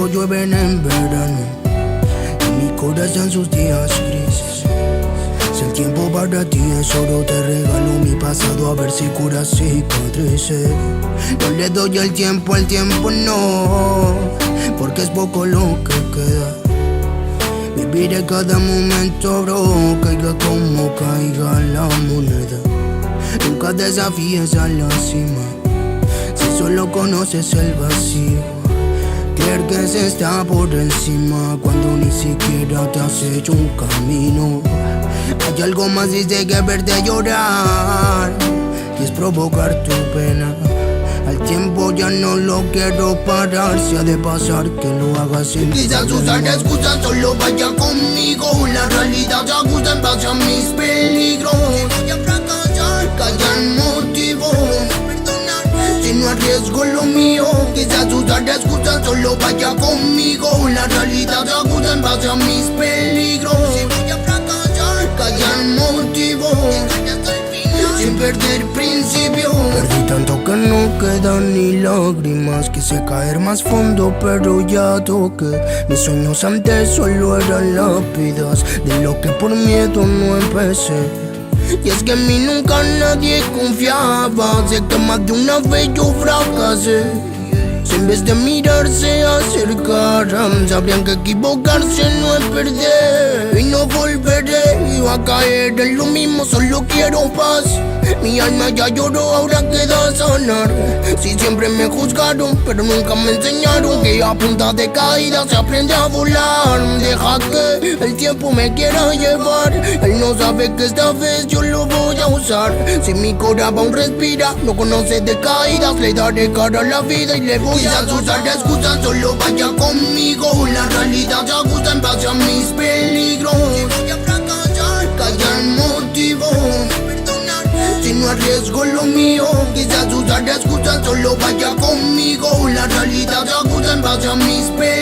llueven en verano y mi corazón sus días grises. Si el tiempo para ti es oro, te regalo mi pasado a ver si cura cicatrices. No le doy el tiempo no, porque es poco lo que queda. Viviré cada momento, bro, caiga como caiga la moneda. Nunca desafíes a la cima, si solo conoces el vacío. Creer que se está por encima cuando ni siquiera te has hecho un camino. Hay algo más dice que verte llorar, y es provocar tu pena. Al tiempo ya no lo quiero parar, si ha de pasar que lo haga sin Quizás usar excusas solo vaya conmigo. La realidad se ajusta en base a mis peligros. Si voy a fracasar, callan motivos. Si no arriesgo lo mío, quizás usar excusas solo vaya conmigo. La realidad se ajusta en base a mis peligros. Si voy a fracasar, callan motivos. Sin perder principio. Perdí tanto que no quedan ni lágrimas. Quise caer más fondo pero ya toqué. Mis sueños antes solo eran lápidas de lo que por miedo no empecé. Y es que en mí nunca nadie confiaba. Sé que más de una vez yo fracasé. Si en vez de mirarse acercaran, sabrían que equivocarse no es perder. Y no volveré, iba a caer en lo mismo, solo quiero paz. Mi alma ya lloró, ahora queda sanar. Si siempre me juzgaron, pero nunca me enseñaron que a punta de caída se aprende a volar. Deja que el tiempo me quiera llevar. Él no sabe que esta vez yo lo voy a usar. Si mi corazón aún respira, no conoce de caídas, le daré cara a la vida y le voy Quizás usar excusas solo vaya conmigo. La realidad se ajusta en base a mis peligros. Si voy a fracasar, callan motivos. Si no arriesgo lo mío, quizás usar excusas solo vaya conmigo. La realidad se ajusta en base a mis peligros.